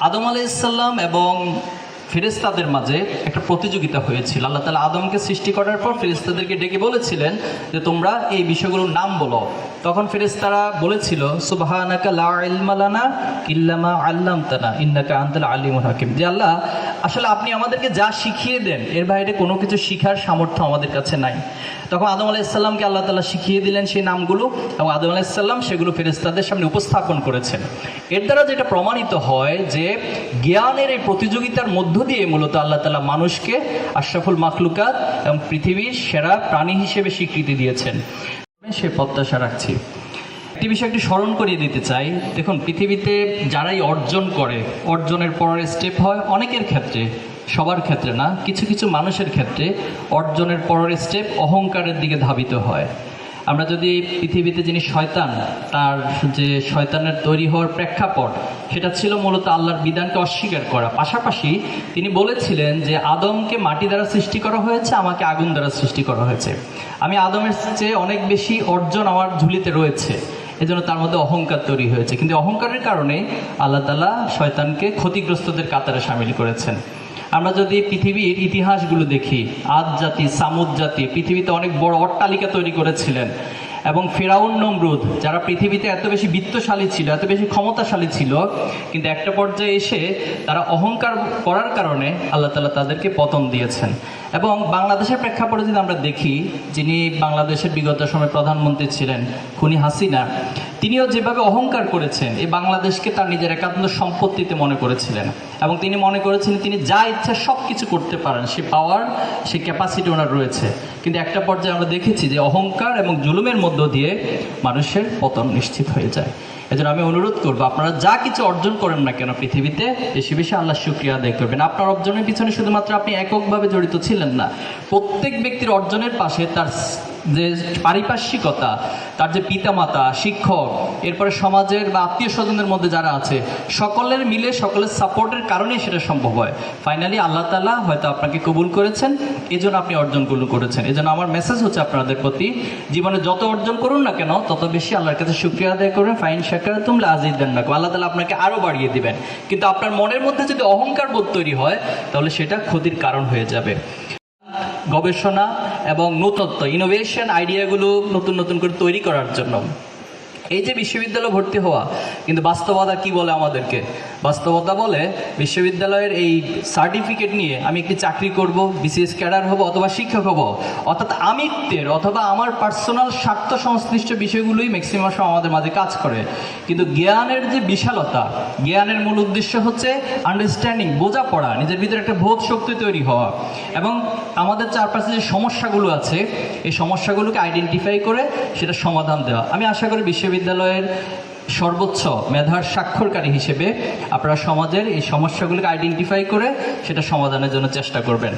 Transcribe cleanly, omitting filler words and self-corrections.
আদম আলাইহিস সালাম এবং ফেরেশতাদের মাঝে একটা প্রতিযোগিতা হয়েছিল। আল্লাহ তাআলা আদমকে সৃষ্টি করার পর ফেরেশতাদেরকে ডেকে বলেছিলেন যে তোমরা এই বিষয়গুলোর নাম বলো। তখন ফেরেশতারা বলেছিল সুবহানাকা লা ইলমা লানা ইল্লা মা আল্লামতানা ইন্নাকা আনতাল আলিমুল হাকিম, যে আল্লাহ আসলে আপনি আমাদেরকে যা শিখিয়ে দেন এর বাইরে কোনো কিছু শিখার সামর্থ্য আমাদের কাছে নাই। তখন আদম আলাইহিস সালামকে আল্লাহ তাআলা শিখিয়ে দিলেন সেই নামগুলো এবং আদম আলাইহিস সালাম সেগুলো ফেরেশতাদের সামনে উপস্থাপন করেছেন। এর দ্বারা যেটা প্রমাণিত হয় যে জ্ঞানের এই প্রতিযোগিতার মধ্য দিয়ে মূলত আল্লাহ তাআলা মানুষকে আশরাফুল মাখলুকাত এবং পৃথিবীর সেরা প্রাণী হিসেবে স্বীকৃতি দিয়েছেন। সে প্রত্যাশা রাখছি। একটি বিষয় একটু স্মরণ করিয়ে দিতে চাই। দেখুন, পৃথিবীতে যারাই অর্জন করে, অর্জনের পরের স্টেপ হয় অনেকের ক্ষেত্রে, সবার ক্ষেত্রে না, কিছু কিছু মানুষের ক্ষেত্রে অর্জনের পরের স্টেপ অহংকারের দিকে ধাবিত হয়। আমরা যদি পৃথিবীতে যিনি শয়তান, তার যে শয়তানের তৈরি হওয়ার প্রেক্ষাপট সেটা ছিল মূলত আল্লাহর বিধানকে অস্বীকার করা। পাশাপাশি তিনি বলেছিলেন যে আদমকে মাটি দ্বারা সৃষ্টি করা হয়েছে, আমাকে আগুন দ্বারা সৃষ্টি করা হয়েছে, আমি আদমের চেয়ে অনেক বেশি অর্জন আমার ঝুলিতে রয়েছে, এজন্য তার মধ্যে অহংকার তৈরি হয়েছে। কিন্তু অহংকারের কারণে আল্লাহ তাআলা শয়তানকে ক্ষতিগ্রস্তদের কাতারে শামিল করেছেন। আমরা যদি পৃথিবীর ইতিহাসগুলো দেখি, আদ জাতি, সামুদ জাতি পৃথিবীতে অনেক বড় অট্টালিকা তৈরি করেছিলেন এবং ফেরাউন, নমরুদ যারা পৃথিবীতে এত বেশি বিত্তশালী ছিল, এত বেশি ক্ষমতাশালী ছিল, কিন্তু একটা পর্যায়ে এসে তারা অহংকার করার কারণে আল্লাহ তাআলা তাদেরকে পতন দিয়েছেন। এবং বাংলাদেশের প্রেক্ষাপটে যদি আমরা দেখি, যিনি বাংলাদেশের বিগত সময়ে প্রধানমন্ত্রী ছিলেন খুনি হাসিনা, তিনিও যেভাবে অহংকার করেছেন, এই বাংলাদেশকে তার নিজের একান্ত সম্পত্তিতে মনে করেছিলেন এবং তিনি মনে করেছিলেন তিনি যা ইচ্ছা সব কিছু করতে পারেন, সে পাওয়ার, সে ক্যাপাসিটি ওনার রয়েছে। কিন্তু একটা পর্যায়ে আমরা দেখেছি যে অহংকার এবং জুলুমের মধ্য দিয়ে মানুষের পতন নিশ্চিত হয়ে যায়। এজন্য আমি অনুরোধ করবো, আপনারা যা কিছু অর্জন করেন না কেন পৃথিবীতে, বেশি বেশি আল্লাহর শুকরিয়া আদায় করবেন। আপনার অর্জনের পিছনে শুধুমাত্র আপনি এককভাবে জড়িত ছিলেন না, প্রত্যেক ব্যক্তির অর্জনের পাশে তার যে পারিপার্শ্বিকতা, তার যে পিতামাতা, শিক্ষক, এরপরে সমাজের বা আত্মীয় স্বজনদের মধ্যে যারা আছে, সকলের মিলে সকলের সাপোর্টের কারণেই সেটা সম্ভব হয়। ফাইনালি আল্লাহ তাআলা হয়তো আপনাকে কবুল করেছেন, এজন্য আপনি অর্জনগুলো করেছেন। এজন্য আমার মেসেজ হচ্ছে আপনাদের প্রতি, জীবনে যত অর্জন করুন না কেন তত বেশি আল্লাহর কাছে শুকরিয়া আদায় করবেন। ফাইন শাকারতুম লাযিদান্নাকুম, আল্লাহ তাআলা আপনাকে আরও বাড়িয়ে দিবেন। কিন্তু আপনার মনের মধ্যে যদি অহংকার বোধ তৈরি হয় তাহলে সেটা ক্ষতির কারণ হয়ে যাবে। গবেষণা এবং নতুনত্ব, ইনোভেশন, আইডিয়াগুলো নতুন নতুন করে তৈরি করার জন্য এই যে বিশ্ববিদ্যালয় ভর্তি হওয়া, কিন্তু বাস্তবতা কি বলে আমাদেরকে? বাস্তবতা বলে বিশ্ববিদ্যালয়ের এই সার্টিফিকেট নিয়ে আমি একটি চাকরি করব, বিসিএস ক্যাডার হব অথবা শিক্ষক হব, অর্থাৎ আমিত্বের অথবা আমার পার্সোনাল স্বার্থ সংশ্লিষ্ট বিষয়গুলোই ম্যাক্সিমাম সময় আমাদের মাঝে কাজ করে। কিন্তু জ্ঞানের যে বিশালতা, জ্ঞানের মূল উদ্দেশ্য হচ্ছে আন্ডারস্ট্যান্ডিং, বোঝাপড়া, নিজের ভিতরে একটা বোধ শক্তি তৈরি হওয়া এবং আমাদের চারপাশে যে সমস্যাগুলো আছে এই সমস্যাগুলোকে আইডেন্টিফাই করে সেটা সমাধান দেওয়া। আমি আশা করি বিশ্ববিদ্যালয়ের সর্বোচ্চ মেধার স্বাক্ষরকারী হিসেবে আপনারা সমাজের এই সমস্যাগুলোকে আইডেন্টিফাই করে সেটা সমাধানের জন্য চেষ্টা করবেন।